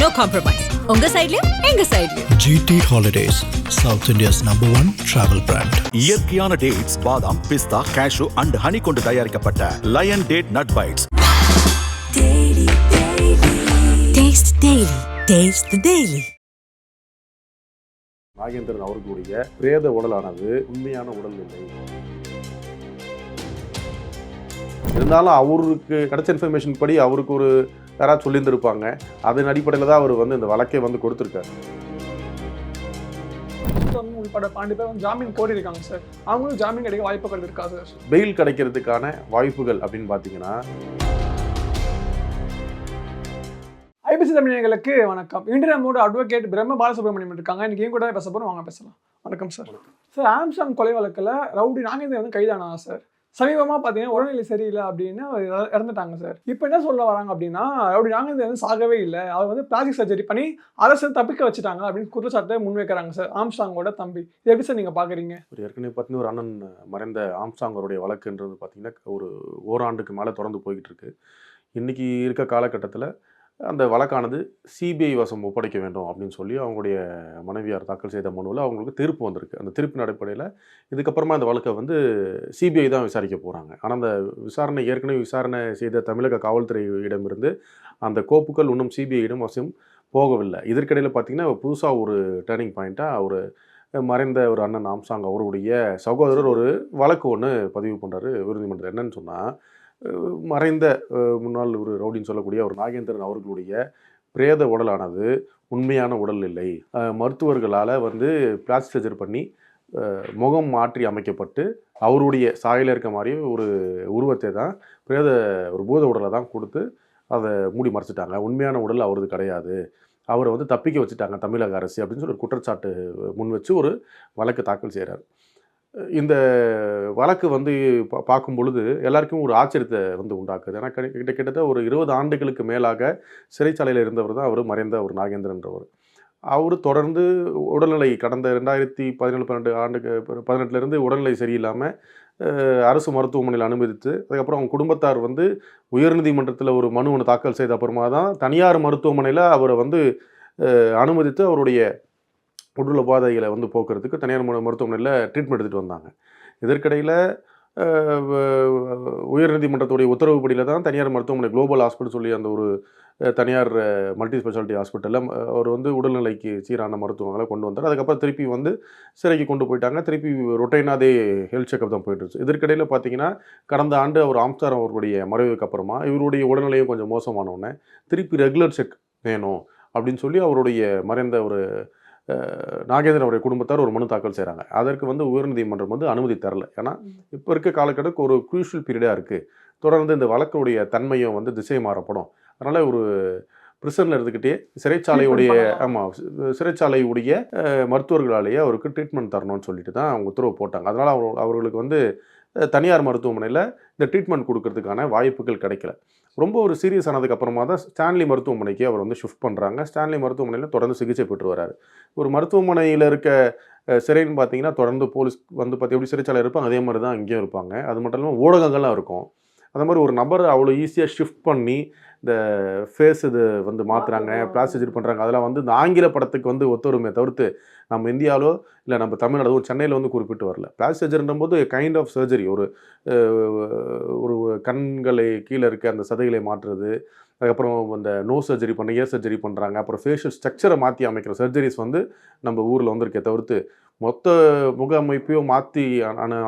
no compromise. உங்க சைடுலயும் எங்க சைடுலயும். GT Holidays, South India's #1 travel brand. இயற்கையான டேட்ஸ், பாதாம், பிஸ்தா, கேஷு அண்ட் ஹனி கொண்டு தயாரிக்கப்பட்ட lion date nut bytes. Taste daily. Taste the daily. Nagendran அவர்களுடைய பிரேத உடலானது உண்மையான உடல் இல்லை. இருந்தாலும் அவருக்கு கிடைச்ச இன்ஃபர்மேஷன் படி அவருக்கு ஒரு யாராவது சொல்லியிருந்திருப்பாங்க. அதன் அடிப்படையில் தான் அவர் வந்து இந்த வழக்கை வந்து கொடுத்துருக்காரு. உள்பட 12 பேர் ஜாமீன் கோரி இருக்காங்க சார். அவங்களும் ஜாமீன் கிடைக்க வாய்ப்புகள் இருக்கா சார்? பெயில் கிடைக்கிறதுக்கான வாய்ப்புகள் அப்படின்னு பார்த்தீங்கன்னா, ஐபிசி தமிழர்களுக்கு வணக்கம். இன்று நம்மோட அட்வொகேட் பிரம்ம பாலசுப்ரமணியம் இருக்காங்க. இன்னைக்கு கூட பேச போகிறோம், வாங்க பேசலாம். வணக்கம் சார். சார், ஆம்ஸ்ட்ராங் கொலை வழக்கில் ரவுடி நாகேந்திரன் வந்து கைதானா சார்? சமீபமாக பார்த்தீங்கன்னா உடல்நிலை சரியில்லை அப்படின்னு இறந்துட்டாங்க சார். இப்போ என்ன சொல்ல வராங்க அப்படின்னா, ரவுடி நாகேந்திரன் வந்து சாகவே இல்லை, அவர் வந்து பிளாஸ்டிக் சர்ஜரி பண்ணி அரசு தப்பிக்க வச்சுட்டாங்க அப்படின்னு குற்றச்சாட்டை முன்வைக்கிறாங்க சார். ஆம்ஸ்ட்ராங்கோட தம்பி, இது எப்படி சார் நீங்கள் பார்க்குறீங்க? ஏற்கனவே பார்த்தீங்கன்னா ஒரு அண்ணன் மறைந்த ஆம்ஸ்ட்ராங்கருடைய வழக்குன்றது பார்த்தீங்கன்னா ஒரு ஓராண்டுக்கு மேலே தொடர்ந்து போய்கிட்டு இருக்கு. இன்றைக்கி இருக்க காலகட்டத்தில் அந்த வழக்கானது சிபிஐ வசம் ஒப்படைக்க வேண்டும் அப்படின்னு சொல்லி அவங்களுடைய மனைவியார் தாக்கல் செய்த மனுவில் அவங்களுக்கு தீர்ப்பு வந்திருக்கு. அந்த தீர்ப்பின் அடிப்படையில் இதுக்கப்புறமா அந்த வழக்கை வந்து சிபிஐ தான் விசாரிக்க போகிறாங்க. ஆனால் அந்த ஏற்கனவே விசாரணை செய்த தமிழக காவல்துறையிடமிருந்து அந்த கோப்புகள் இன்னும் சிபிஐயிடம் வசம் போகவில்லை. இதற்கிடையில் பார்த்திங்கன்னா புதுசாக ஒரு டேர்னிங் பாயிண்ட்டாக அவர் மறைந்த ஒரு அண்ணன் ஆம்ஸ்ட்ராங் அவருடைய சகோதரர் ஒரு வழக்கு ஒன்று பதிவு பண்ணுறாரு உயர்நீதிமன்றம். என்னன்னு சொன்னால், மறைந்த முன்னாள் ஒரு ரவுடின்னு சொல்லக்கூடிய ஒரு நாகேந்திரன் அவர்களுடைய பிரேத உடலானது உண்மையான உடல் இல்லை, மருத்துவர்களால் வந்து பிளாஸ்டிக் சர்ஜரி பண்ணி முகம் மாற்றி அமைக்கப்பட்டு அவருடைய சாயலில் இருக்க மாதிரி ஒரு உருவத்தை தான் ஒரு பூத உடலை தான் கொடுத்து அதை மூடி மறைச்சிட்டாங்க, உண்மையான உடல் அவரது கிடையாது, அவரை வந்து தப்பிக்க வச்சுட்டாங்க தமிழக அரசு அப்படின்னு சொல்லி ஒரு குற்றச்சாட்டு முன் வச்சு ஒரு வழக்கு தாக்கல் செய்கிறார். இந்த வழக்கு வந்து பார்க்கும் பொழுது எல்லாருக்கும் ஒரு ஆச்சரியத்தை வந்து உண்டாக்குது. ஏன்னா கிட்டத்தட்ட ஒரு 20 ஆண்டுகளுக்கு மேலாக சிறைச்சாலையில் இருந்தவர் தான் அவர் மறைந்த ஒரு நாகேந்திரன்றவர். அவர் தொடர்ந்து உடல்நிலை கடந்த 2017-18 உடல்நிலை சரியில்லாமல் அரசு மருத்துவமனையில் அனுமதித்து, அதுக்கப்புறம் அவங்க குடும்பத்தார் வந்து உயர்நீதிமன்றத்தில் ஒரு மனு ஒன்று தாக்கல் செய்த அப்புறமா தான் தனியார் மருத்துவமனையில் அவரை வந்து அனுமதித்து அவருடைய உடல் உபாதைகளை வந்து போக்குறதுக்கு தனியார் மருத்துவமனையில் ட்ரீட்மெண்ட் எடுத்துகிட்டு வந்தாங்க. இதற்கிடையில் உயர்நீதிமன்றத்துடைய உத்தரவுப்படியில் தான் தனியார் மருத்துவமனை குளோபல் ஹாஸ்பிட்டல் சொல்லி அந்த ஒரு தனியார் மல்டி ஸ்பெஷாலிட்டி ஹாஸ்பிட்டலில் அவர் வந்து உடல்நிலைக்கு சீரான மருத்துவங்களை கொண்டு வந்தார். அதுக்கப்புறம் திருப்பி வந்து சிறைக்கு கொண்டு போயிட்டாங்க. திருப்பி ரொட்டைனாதே ஹெல்த் செக்அப் தான் போயிட்டுருச்சு. இதற்கிடையில் பார்த்தீங்கன்னா கடந்த ஆண்டு அவர் ஆம்ஸ்ட்ராங் அவர்களுடைய மறைவுக்கு அப்புறமா இவருடைய உடல்நிலையும் கொஞ்சம் மோசமானவுடனே திருப்பி ரெகுலர் செக் வேணும் அப்படின்னு சொல்லி அவருடைய மறைந்த ஒரு நாகேந்திரன் அவருடைய குடும்பத்தார் ஒரு மனு தாக்கல் செய்கிறாங்க. அதற்கு வந்து உயர்நீதிமன்றம் வந்து அனுமதி தரல. ஏன்னா இப்போ இருக்க காலகட்டத்துக்கு ஒரு குரூஷியல் பீரியடாக இருக்குது, தொடர்ந்து இந்த வழக்குடைய தன்மையும் வந்து திசை மாறப்படும், அதனால் ஒரு பிரிசனில் இருந்துக்கிட்டே சிறைச்சாலையுடைய மருத்துவர்களாலேயே அவருக்கு ட்ரீட்மெண்ட் தரணும்னு சொல்லிட்டு தான் அவங்க உத்தரவு போட்டாங்க. அதனால் அவர்களுக்கு வந்து தனியார் மருத்துவமனையில் இந்த ட்ரீட்மெண்ட் கொடுக்கறதுக்கான வாய்ப்புகள் கிடைக்கல. ரொம்ப ஒரு சீரியஸ் ஆனதுக்கு அப்புறமா தான் ஸ்டான்லி மருத்துவமனைக்கு அவர் வந்து ஷிஃப்ட் பண்ணுறாங்க. ஸ்டான்லி மருத்துவமனையில் தொடர்ந்து சிகிச்சை பெற்று வராரு. ஒரு மருத்துவமனையில் இருக்க சிறைன்னு பார்த்தீங்கன்னா தொடர்ந்து போலீஸ் வந்து எப்படி சிறைச்சாலை இருப்பாங்க அதே மாதிரி தான் இங்கேயும் இருப்பாங்க. அது மட்டும் இல்லாமல் ஊடகங்கள்லாம் இருக்கும். அந்த மாதிரி ஒரு நபர் அவ்வளோ ஈஸியாக ஷிஃப்ட் பண்ணி இந்த ஃபேஸ் இது வந்து மாற்றுறாங்க, பிளாஸ்டிக் சர்ஜரி பண்ணுறாங்க, அதெல்லாம் வந்து இந்த ஆங்கில படத்துக்கு வந்து ஒத்துருமே தவிர்த்து நம்ம இந்தியாவிலோ இல்லை நம்ம தமிழ்நாடு ஒரு சென்னையில் வந்து குறிப்பிட்டு வரல. பிளாஸ்டிக் சர்ஜரின்ற போது கைண்ட் ஆஃப் சர்ஜரி, ஒரு கண்களை கீழே இருக்க அந்த சதைகளை மாற்றுறது, அதுக்கப்புறம் அந்த நோஸ் சர்ஜரி பண்ண இயர் சர்ஜரி பண்ணுறாங்க, அப்புறம் ஃபேஷியல் ஸ்ட்ரக்சரை மாற்றி அமைக்கிற சர்ஜரிஸ் வந்து நம்ம ஊரில் வந்திருக்கே தவிர்த்து மொத்த முக அமைப்பையும் மாற்றி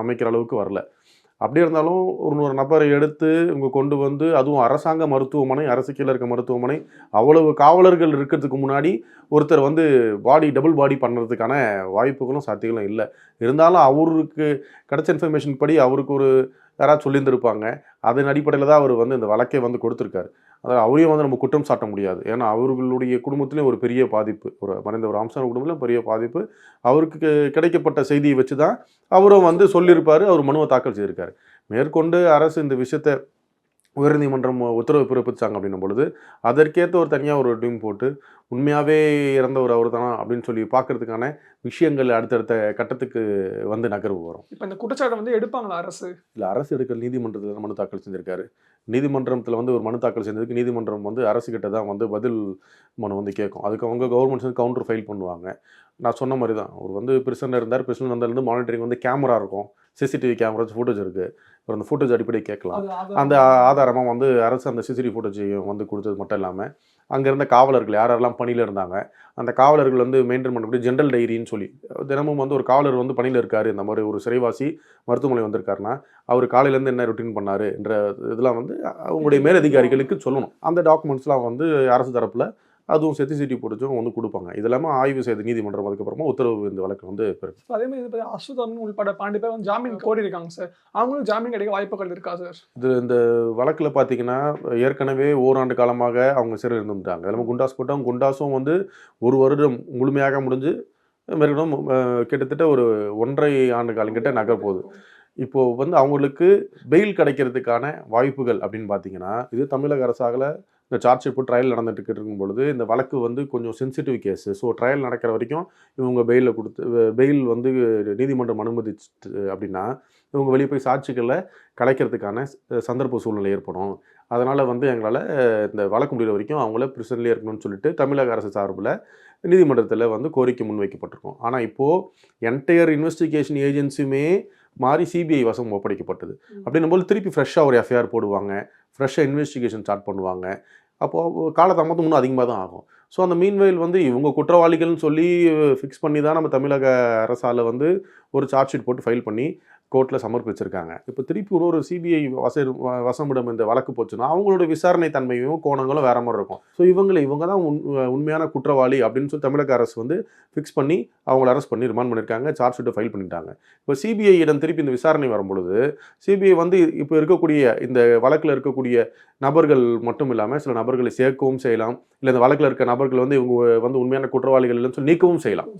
அமைக்கிற அளவுக்கு வரல. அப்படி இருந்தாலும் ஒரு நபரை எடுத்து இவங்க கொண்டு வந்து, அதுவும் அரசாங்க மருத்துவமனை, அரசு கீழே இருக்க மருத்துவமனை, அவ்வளவு காவலர்கள் இருக்கிறதுக்கு முன்னாடி ஒருத்தர் வந்து டபுள் பாடி பண்ணுறதுக்கான வாய்ப்புகளும் சாத்தியங்களும் இல்லை. இருந்தாலும் அவருக்கு கிடைச்ச இன்ஃபர்மேஷன் படி அவருக்கு ஒரு யாராவது சொல்லியிருந்திருப்பாங்க. அதன் அடிப்படையில் தான் அவர் வந்து இந்த வழக்கை வந்து கொடுத்துருக்காரு. அதாவது அவரையும் வந்து நம்ம குற்றம் சாட்ட முடியாது. ஏன்னா அவர்களுடைய குடும்பத்துலேயும் ஒரு பெரிய பாதிப்பு, ஒரு மறைந்த ஒரு ஆம்ஸ்ட்ராங் குடும்பத்திலும் பெரிய பாதிப்பு. அவருக்கு கிடைக்கப்பட்ட செய்தியை வச்சு தான் அவரும் வந்து சொல்லியிருப்பார், அவர் மனுவை தாக்கல் செய்திருக்காரு. மேற்கொண்டு அரசு இந்த விஷயத்தை உயர்நீதிமன்றம் உத்தரவு பிறப்பிச்சாங்க அப்படின்னும் பொழுது அதற்கேற்ற ஒரு தனியாக ஒரு டீம் போட்டு உண்மையாகவே இறந்தவர் அவர் தானா அப்படின்னு சொல்லி பார்க்கறதுக்கான விஷயங்கள் அடுத்தடுத்த கட்டத்துக்கு வந்து நகர்வு வரும். இப்போ இந்த குற்றச்சாட்டை வந்து எடுப்பாங்களா அரசு? இல்லை, அரசு எடுக்கிற நீதிமன்றத்தில் மனு தாக்கல் செஞ்சிருக்காரு. நீதிமன்றத்தில் வந்து ஒரு மனு தாக்கல் செஞ்சதுக்கு நீதிமன்றம் வந்து அரசு கிட்ட தான் வந்து பதில் மனு வந்து கேட்கும். அதுக்கு அவங்க கவர்மெண்ட்ஸ் வந்து கவுண்டர் ஃபைல் பண்ணுவாங்க. நான் சொன்ன மாதிரி தான், அவர் வந்து பிரிசனர் இருந்தார். பிரிசனர் வந்ததுலேருந்து மானிட்டரிங் வந்து கேமரா இருக்கும், சிசிடிவி கேமராஸ் ஃபுட்டேஜ் இருக்குது. அப்புறம் அந்த ஃபுட்டேஜ் அடிப்படை கேட்கலாம். அந்த ஆதாரமாக வந்து அரசு அந்த சிசிடிவி ஃபுட்டேஜையும் வந்து கொடுத்தது மட்டும் இல்லாமல் அங்கே இருந்த காவலர்கள் யாரெல்லாம் பணியில் இருந்தாங்க, அந்த காவலர்கள் வந்து மெயின்டைன் பண்ணக்கூடிய ஜென்ரல் டைரின்னு சொல்லி தினமும் வந்து ஒரு காவலர் வந்து பணியில் இருக்கார், இந்த மாதிரி ஒரு சிறைவாசி மருத்துவமனை வந்திருக்காருன்னா அவர் காலையிலேருந்து என்ன ரொட்டீன் பண்ணார் என்ற இதெல்லாம் வந்து அவங்களுடைய மேலதிகாரிகளுக்கு சொல்லணும். அந்த டாக்குமெண்ட்ஸ்லாம் வந்து அரசு தரப்பில் அதுவும் சிசிடிவி ஃபுட்டேஜும் வந்து கொடுப்பாங்க. இது இல்லாமல் ஆய்வு செய்த நீதிமன்றம் அதுக்கப்புறமா உத்தரவு இந்த வழக்கு வந்து பெறும். அதே மாதிரி அஸ்வதாமன் உள்பட 12 பேர் வந்து ஜாமீன் கோரி இருக்காங்க சார். அவங்களும் ஜாமீன் கிடைக்க வாய்ப்புகள் இருக்கா சார்? இந்த வழக்கில் பார்த்தீங்கன்னா ஏற்கனவே ஓராண்டு காலமாக அவங்க சிறை இருந்துட்டாங்க. எல்லாமே குண்டாஸ் போட்டவங்க, குண்டாஸும் வந்து 1 வருடம் முழுமையாக முடிஞ்சு மேற்கொண்டும் கிட்டத்தட்ட ஒரு 1.5 ஆண்டு காலம் கிட்ட நகர போகுது. இப்போது வந்து அவங்களுக்கு பெயில் கிடைக்கிறதுக்கான வாய்ப்புகள் அப்படின்னு பார்த்தீங்கன்னா, இது தமிழக அரசால் இந்த சார்ஜ் ஷீட் ட்ரையல் நடந்துட்டு இருக்கும் பொழுது இந்த வழக்கு வந்து கொஞ்சம் சென்சிட்டிவ் கேஸு. ஸோ ட்ரையல் நடக்கிற வரைக்கும் இவங்க பெயில் வந்து நீதிமன்றம் அனுமதிச்சு அப்படின்னா இவங்க வெளியே போய் சாட்சிகளை கலைக்கிறதுக்கான சந்தர்ப்ப சூழ்நிலை ஏற்படும். அதனால் வந்து எங்களால் இந்த வழக்கு முடிகிற வரைக்கும் அவங்கள பிரிசன்லேயே இருக்கணும்னு சொல்லிட்டு தமிழக அரசு சார்பில் நீதிமன்றத்தில் வந்து கோரிக்கை முன்வைக்கப்பட்டிருக்கும். ஆனால் இப்போது என்டையர் இன்வெஸ்டிகேஷன் ஏஜென்சியுமே மாறி சிபிஐ வசம் ஒப்படைக்கப்பட்டது. அப்படின்னும் போது திருப்பி ஃப்ரெஷ்ஷாக ஒரு எஃப்ஐஆர் போடுவாங்க, ஃப்ரெஷ்ஷாக இன்வெஸ்டிகேஷன் ஸ்டார்ட் பண்ணுவாங்க. அப்போது காலதாமதம் இன்னும் அதிகமாக தான் ஆகும். ஸோ அந்த மீன்வெயில் வந்து இவங்க குற்றவாளிகள்னு சொல்லி ஃபிக்ஸ் பண்ணி தான் நம்ம தமிழக அரசால் வந்து ஒரு சார்ஜ் ஷீட் போட்டு ஃபைல் பண்ணி கோர்ட்டில் சமர்ப்பிச்சிருக்காங்க. இப்போ திருப்பி ஒரு சிபிஐ வசமிடம் இந்த வழக்கு போச்சுன்னா அவங்களோட விசாரணை தன்மையும் கோணங்களும் வேற மாதிரி இருக்கும். ஸோ இவங்க தான் உண்மையான குற்றவாளி அப்படின்னு சொல்லி தமிழக அரசு வந்து ஃபிக்ஸ் பண்ணி அவங்கள அரெஸ்ட் பண்ணி ரிமாண்ட் பண்ணியிருக்காங்க, சார்ஜ் ஷீட்டை ஃபைல் பண்ணிட்டாங்க. இப்போ சிபிஐ இடம் திருப்பி இந்த விசாரணை வரும்பொழுது சிபிஐ வந்து இப்போ இருக்கக்கூடிய இந்த வழக்கில் இருக்கக்கூடிய நபர்கள் மட்டும் இல்லாமல் சில நபர்களை சேர்க்கவும் செய்யலாம், இல்லை இந்த வழக்கில் இருக்க நபர்கள் வந்து இவங்க வந்து உண்மையான குற்றவாளிகள் இல்லைன்னு சொல்லி நீக்கவும் செய்யலாம்.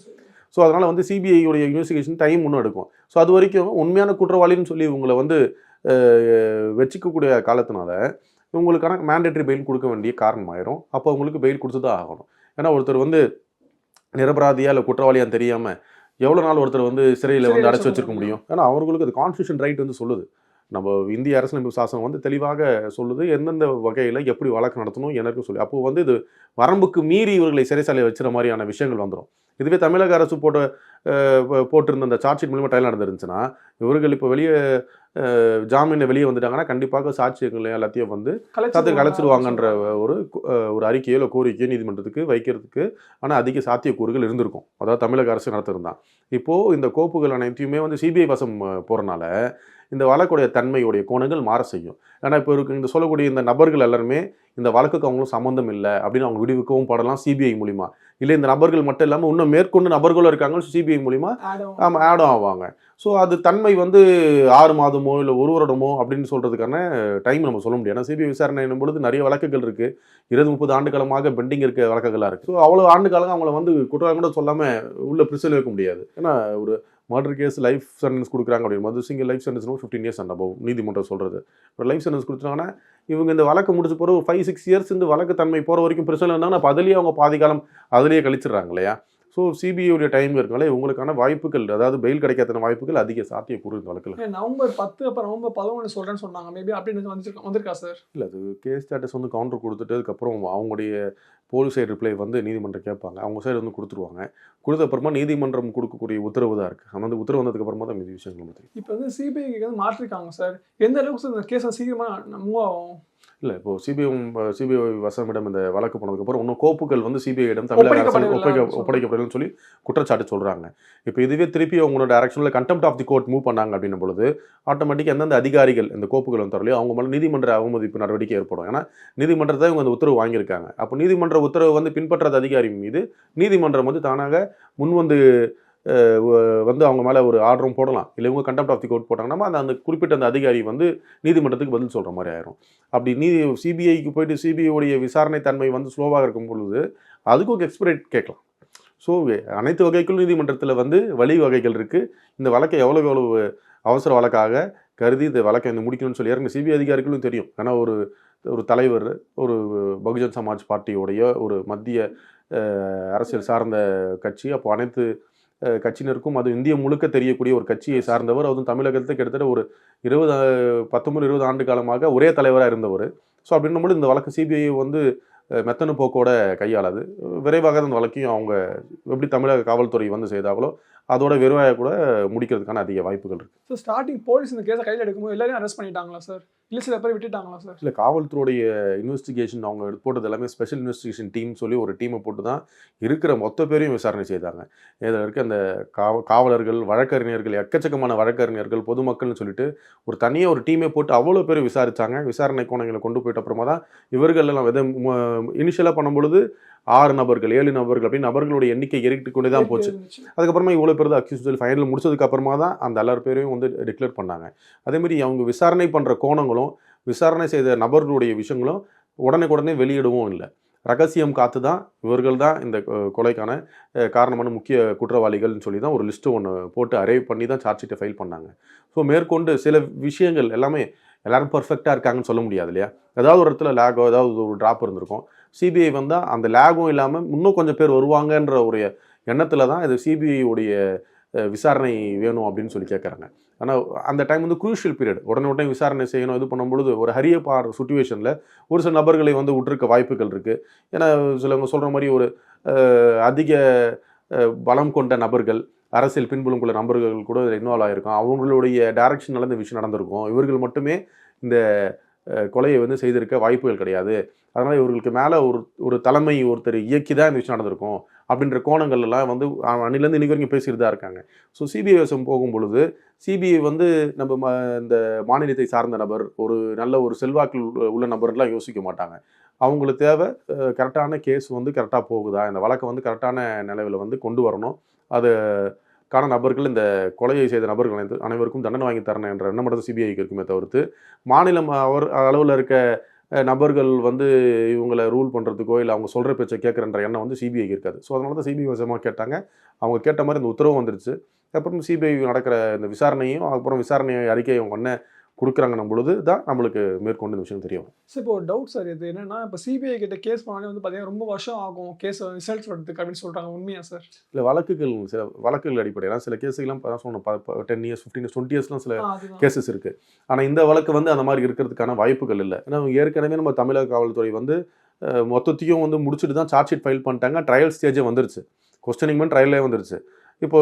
ஸோ அதனால் வந்து சிபிஐயோடைய இன்வெஸ்டிகேஷன் டைம் இன்னும் எடுக்கும். ஸோ அது வரைக்கும் உண்மையான குற்றவாளின்னு சொல்லி இவங்களை வந்து வச்சுக்கக்கூடிய காலத்தினால இவங்களுக்கான மேண்டேட்டரி பெயில் கொடுக்க வேண்டிய காரணமாயிரும். அப்போ அவங்களுக்கு பெயில் கொடுத்து தான் ஆகணும். ஏன்னா ஒருத்தர் வந்து நிரபராதியா இல்லை குற்றவாளியான்னு தெரியாமல் எவ்வளோ நாள் ஒருத்தர் வந்து சிறையில் வந்து அடைச்சி வச்சிருக்க முடியும்? ஏன்னா அவங்களுக்கு அது கான்ஸ்டியூஷன் ரைட் வந்து சொல்லுது. நம்ம இந்திய அரசியலமைப்பு சாசனம் வந்து தெளிவாக சொல்லுது எந்தெந்த வகையில் எப்படி வழக்கு நடத்தணும் எனக்கு சொல்லி. அப்போது வந்து இது வரம்புக்கு மீறி இவர்களை சிறைச்சாலையை வச்சுற மாதிரியான விஷயங்கள் வந்துடும். இதுவே தமிழக அரசு போட்டிருந்த அந்த சார்ஜ் ஷீட் மூலமாக ட்ரையல் நடந்துருந்துச்சுன்னா இவர்கள் இப்போ வெளியே ஜாமீனில் வெளியே வந்துட்டாங்கன்னா கண்டிப்பாக சாட்சியங்கள் எல்லாத்தையும் வந்து கலைச்சிடுவாங்கன்ற ஒரு அறிக்கையோ இல்லை கோரிக்கையோ நீதிமன்றத்துக்கு வைக்கிறதுக்கு ஆனால் அதிக சாத்தியக்கூறுகள் இருந்திருக்கும். அதாவது தமிழக அரசு நடத்திருந்தான். இப்போது இந்த கோப்புகள் அனைத்தையுமே வந்து சிபிஐ வசம் போகிறனால இந்த வழக்குடைய தன்மையுடைய கோணங்கள் மாற செய்யும். ஏன்னா இப்போ இந்த சொல்லக்கூடிய இந்த நபர்கள் எல்லாருமே இந்த வழக்குக்கு அவங்களும் சம்மந்தம் இல்லை அப்படின்னு அவங்க விடுவிக்கவும் படலாம் சிபிஐ மூலிமா. இல்லை இந்த நபர்கள் மட்டும் இல்லாமல் இன்னும் மேற்கொண்டு நபர்களும் இருக்காங்க, சிபிஐ மூலிமா ஆடும் ஆவாங்க. ஸோ அது தன்மை வந்து 6 மாதமோ இல்லை 1 வருடமோ அப்படின்னு சொல்கிறதுக்கான டைம் நம்ம சொல்ல முடியாது. ஏன்னா சிபிஐ விசாரணை என்னும் பொழுது நிறைய வழக்குகள் இருக்குது, 20-30 ஆண்டு காலமாக பெண்டிங் இருக்க வழக்குகளாக இருக்குது. ஸோ அவ்வளோ ஆண்டு காலம் அவங்கள வந்து குற்றம் கூட சொல்லாமல் உள்ள பிரிசல் வைக்க முடியாது. ஏன்னா ஒரு மர்டர் கேஸ் லைஃப் சென்டென்ஸ் கொடுக்குறாங்க அப்படின்போது single life sentence 15 years and above நீதிமன்றம் சொல்கிறது. ஒரு லைஃப் சென்டென்ஸ் கொடுத்துட்டாங்கன்னா இவங்க இந்த வழக்கு முடிச்சு போகிற ஒரு 5-6 இயர்ஸ் இந்த வழக்கு தன்மை போகிற வரைக்கும் பிரச்சனை இருந்தாங்கன்னா அப்போ அதுலேயே அவங்க பாதி காலம் அதுலேயே கழிச்சிடுறாங்க இல்லையா? ஸோ சிபிஐடைய டைம் இருக்கனால இவங்களுக்கான வாய்ப்புகள், அதாவது பெயில் கிடைக்காத வாய்ப்புகள் அதிக சாத்தியக்கூறு இந்த வழக்கில். நவம்பர் 10 அப்புறம் நவம்பர் 11 சொல்கிறேன்னு சொன்னாங்க. மேபி அப்படின்னு வந்திருக்கா சார்? இல்லை, அது கேஸ் ஸ்டேட்டஸ் வந்து கவுண்டர் கொடுத்துட்டு அதுக்கப்புறம் அவங்களுடைய போலீஸ் சைடு ரிப்ளை வந்து நீதிமன்றம் கேட்பாங்க, அவங்க சைடு வந்து கொடுத்துருவாங்க. கொடுத்த அப்புறமா நீதிமன்றம் கொடுக்கக்கூடிய உத்தரவு தான் இருக்குது. அந்த உத்தரவு வந்ததுக்கப்புறமா தான் மீதி விஷயங்கள் தெரியும். இப்போ வந்து சிபிஐக்கு வந்து மாற்றிருக்காங்க சார். எந்த அளவுக்கு இந்த கேஸை சீக்கிரமாக மூவ் ஆகும்? இல்லை, இப்போது சிபிஐ வசமிடம் இந்த வழக்கு போனதுக்கப்புறம் இன்னும் கோப்புகள் வந்து சிபிஐயிடம் தமிழக அரசு ஒப்படைக்கப்படலன்னு சொல்லி குற்றச்சாட்டு சொல்கிறாங்க. இப்போ இதுவே திருப்பி அவங்களோட டைரக்ஷனில் contempt of the court move பண்ணாங்க அப்படின்னும் பொழுது ஆட்டோமேட்டிக்காக எந்தெந்த அதிகாரிகள் இந்த கோப்புகள் வந்து தரலையோ அவங்க மேலே நீதிமன்ற அவமதிப்பு நடவடிக்கை ஏற்படும். ஏன்னா நீதிமன்றத்தை இவங்க அந்த உத்தரவு வாங்கியிருக்காங்க. அப்போ நீதிமன்ற உத்தரவு வந்து பின்பற்றாத அதிகாரி மீது நீதிமன்றம் வந்து தானாக முன்வந்து அவங்க மேலே ஒரு ஆர்டரும் போடலாம். இல்லை இவங்க கண்டெம்ட் ஆஃப் தி கோர்ட் போட்டாங்கன்னா அந்த குறிப்பிட்ட அந்த அதிகாரி வந்து நீதிமன்றத்துக்கு பதில் சொல்கிற மாதிரி ஆயிரும். அப்படி சிபிஐக்கு போயிட்டு சிபிஐடைய விசாரணை தன்மை வந்து ஸ்லோவாக இருக்கும் பொழுது அதுக்கும் எக்ஸ்பிரேட் கேட்கலாம். ஸோ அனைத்து வகைகளும் நீதிமன்றத்தில் வந்து வழி வகைகள் இருக்குது. இந்த வழக்கை எவ்வளவு அவசர வழக்காக கருதி இந்த வழக்கை இந்த முடிக்கணும்னு சொல்லி ஏற்கனவே சிபிஐ அதிகாரிகளும் தெரியும். ஏன்னா ஒரு தலைவர் ஒரு பகுஜன் சமாஜ் பார்ட்டியோடைய ஒரு மத்திய அரசியல் சார்ந்த கட்சி. அப்போ அனைத்து கட்சியினருக்கும் அது இந்திய முழுக்க தெரியக்கூடிய ஒரு கட்சியை சார்ந்தவர். அதுவும் தமிழகத்தை கிட்டத்தட்ட ஒரு 19-20 ஆண்டு காலமாக ஒரே தலைவராக இருந்தவர். ஸோ அப்படின்னும்போது இந்த வழக்கு சிபிஐ வந்து மெத்தனு போக்கோட கையாளாது. விரைவாக அந்த வழக்கையும் அவங்க எப்படி தமிழக காவல்துறை வந்து செய்தாங்களோ அதோட விரைவாக கூட முடிக்கிறதுக்கான அதிக வாய்ப்புகள் இருக்குது. ஸோ ஸ்டார்டிங் போலீஸ் இந்த கேஸை கையில் எடுக்கும்போது எல்லாரையும் அரெஸ்ட் பண்ணிட்டாங்களா சார், இல்லை சில பேர் விட்டுட்டாங்களா சார்? இல்லை, காவல்துறையுடைய இன்வெஸ்டிகேஷன் அவங்க போட்டது எல்லாமே ஸ்பெஷல் இன்வெஸ்டிகேஷன் டீம் சொல்லி ஒரு டீமை போட்டு தான் இருக்கிற மொத்த பேரையும் விசாரணை செய்தாங்க. இதில் இருக்க அந்த காவலர்கள், வழக்கறிஞர்கள், எக்கச்சக்கமான வழக்கறிஞர்கள், பொதுமக்கள்னு சொல்லிட்டு ஒரு தனியாக ஒரு டீமை போட்டு அவ்வளோ பேர் விசாரித்தாங்க. விசாரணை கோணங்களை கொண்டு போயிட்ட அப்புறமா தான் இவர்கள் எல்லாம் இனிஷியலாக பண்ணும்பொழுது 6 நபர்கள் 7 நபர்கள் அப்படின்னு நபர்களுடைய எண்ணிக்கை ஏறிட்டு கொண்டே தான் போச்சு. அதுக்கப்புறமா இவ்வளோ பேர் தான் அக்யூஸ் சொல்லி ஃபைனல் முடிச்சதுக்கு அப்புறமா தான் அந்த எல்லார் பேரையும் வந்து டிக்ளேர் பண்ணாங்க. அதேமாதிரி அவங்க விசாரணை பண்ணுற கோணங்களும் விசாரணை செய்த நபர்களுடைய விஷயங்களும் உடனே வெளியிடவும் இல்லை. ரகசியம் காத்து தான் இவர்கள் தான் இந்த கொலைக்கான காரணமான முக்கிய குற்றவாளிகள்னு சொல்லி தான் ஒரு லிஸ்ட்டு ஒன்று போட்டு அரைவ் பண்ணி தான் சார்ஜ் ஷீட்டை ஃபைல் பண்ணாங்க. ஸோ மேற்கொண்டு சில விஷயங்கள் எல்லாமே எல்லாரும் பர்ஃபெக்டாக இருக்காங்கன்னு சொல்ல முடியாது இல்லையா. ஏதாவது ஒரு இடத்துல லேகோ ஏதாவது ஒரு ட்ராப் இருந்திருக்கும். சிபிஐ வந்தால் அந்த லேகும் இல்லாமல் இன்னும் கொஞ்சம் பேர் வருவாங்கன்ற ஒரு எண்ணத்தில் தான் இது சிபிஐ விசாரணை வேணும் அப்படின்னு சொல்லி கேட்குறாங்க. ஆனால் அந்த டைம் வந்து குரூஷியல் பீரியட், உடனே விசாரணை செய்யணும். இது பண்ணும்பொழுது ஒரு ஹரிய பார் சுச்சுவேஷனில் ஒரு சில நபர்களை வந்து விட்டுருக்க வாய்ப்புகள் இருக்குது. ஏன்னா சிலவங்க சொல்கிற மாதிரி ஒரு அதிக பலம் கொண்ட நபர்கள், அரசியல் பின்புலம் உள்ள நபர்கள் கூட இதில் இன்வால்வ் ஆகிருக்கும். அவங்களுடைய டைரக்ஷனில் இந்த விஷயம் நடந்திருக்கும். இவர்கள் மட்டுமே இந்த கொலையை வந்து செய்திருக்க வாய்ப்புகள் கிடையாது. அதனால் இவர்களுக்கு மேலே ஒரு தலைமை ஒருத்தர் இயக்கி தான் இந்த விஷயம் நடந்திருக்கும் அப்படின்ற கோணங்கள் எல்லாம் வந்து அன்னிலேருந்து இன்றைக்கு வரைக்கும் பேசிட்டு தான் இருக்காங்க. ஸோ சிபிஐ வசம் போகும்பொழுது சிபிஐ வந்து நம்ம இந்த மாநிலத்தை சார்ந்த நபர், ஒரு நல்ல ஒரு செல்வாக்கு உள்ள நபர்லாம் யோசிக்க மாட்டாங்க. அவங்களுக்கு தேவை கரெக்டான கேஸ் வந்து கரெக்டாக போகுதா, இந்த வழக்கை வந்து கரெக்டான நிலையில் வந்து கொண்டு வரணும். அதுக்கான நபர்கள், இந்த கொலையை செய்த நபர்கள் அனைவருக்கும் தண்டனை வாங்கி தரணும் என்ற எண்ணம் மட்டும் சிபிஐக்கு இருக்குமே தவிர்த்து மாநிலம் அளவில் இருக்க நபர்கள் வந்து இவங்களை ரூல் பண்ணுறதுக்கோ இல்லை அவங்க சொல்கிற பேச்சை கேட்குறன்ற எண்ணம் வந்து சிபிஐக்கு இருக்காது. ஸோ அதனால தான் சிபிஐ வசமாக கேட்டாங்க. அவங்க கேட்ட மாதிரி இந்த உத்தரவு வந்துருச்சு. அப்புறம் சிபிஐ நடக்கிற இந்த விசாரணையும் அப்புறம் விசாரணை அறிக்கையை அவங்க என்ன கொடுக்குறாங்கன்னும் பொழுது தான் நம்மளுக்கு மேற்கொண்டு இந்த விஷயம் தெரியும். சார் இப்போ ஒரு டவுட் சார், இது என்னன்னா இப்போ சிபிஐ கிட்ட கேஸ் பண்ணாலே வந்து பார்த்தீங்கன்னா ரொம்ப வருஷம் ஆகும் கேஸ் ரிசல்ட்ஸ் வரதுக்கு அப்படின்னு சொல்கிறாங்க. உண்மையா சார்? இல்லை, சில வழக்குகள் அடிப்படையில் சில கேஸுக்கெல்லாம் சொன்னோம் 10 years 15 years 20 yearsலாம் சில கேசஸ் இருக்குது. ஆனால் இந்த வழக்கு வந்து அந்த மாதிரி இருக்கிறதுக்கான வாய்ப்புகள் இல்லை. ஏன்னா ஏற்கனவே நம்ம தமிழக காவல்துறை வந்து மொத்தத்தையும் வந்து முடிச்சுட்டு தான் சார்ஜ் ஷீட் ஃபைல் பண்ணிட்டாங்க. ட்ரையல் ஸ்டேஜே வந்துருச்சு, கொஸ்டனிங் பண்ணி ட்ரையலே வந்துருச்சு. இப்போ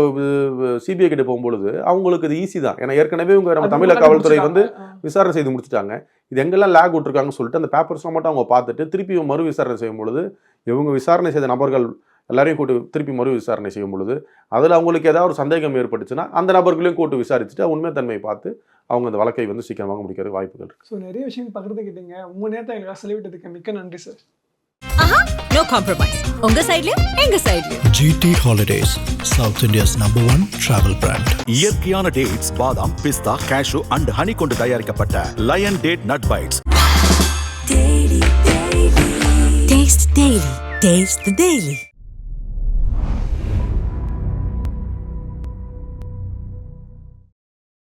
சிபிஐ கிட்ட போகும்பொழுது அவங்களுக்கு இது ஈஸி தான். ஏன்னா ஏற்கனவே நம்ம தமிழக காவல்துறை வந்து விசாரணை செய்து முடிச்சுட்டாங்க. இது எங்கெல்லாம் லேக் விட்டுருக்காங்கன்னு சொல்லிட்டு அந்த பேப்பர்ஸ்லாம் மட்டும் அவங்க பார்த்துட்டு திருப்பி மறு விசாரணை செய்யும் பொழுது இவங்க விசாரணை செய்த நபர்கள் எல்லாரையும் கூட்டு திருப்பி மறு விசாரணை செய்யும் பொழுது அதில் அவங்களுக்கு ஏதாவது ஒரு சந்தேகம் ஏற்பட்டுச்சுன்னா அந்த நபர்களையும் கூட்டு விசாரிச்சுட்டு உண்மைத்தன்மையை பார்த்து அவங்க அந்த வழக்கை வந்து சீக்கிரமாக முடிக்கிற வாய்ப்புகள் இருக்கு. ஸோ நிறைய விஷயம் பகிர்ந்துக்கிட்டீங்க. உங்கள் நேரத்தை எங்களுக்கு செலவிட்டதுக்கு மிக்க நன்றி சார். No compromise. உங்க சைடுலயும் எங்க சைடுலயும். GT Holidays, South India's #1 travel brand. இயற்கையான டேட்ஸ், பாதாம், பிஸ்தா, கேஷு அண்ட் ஹனி கொண்டு தயாரிக்கப்பட்ட lion date nut bytes. Taste the Daily. Taste the Daily.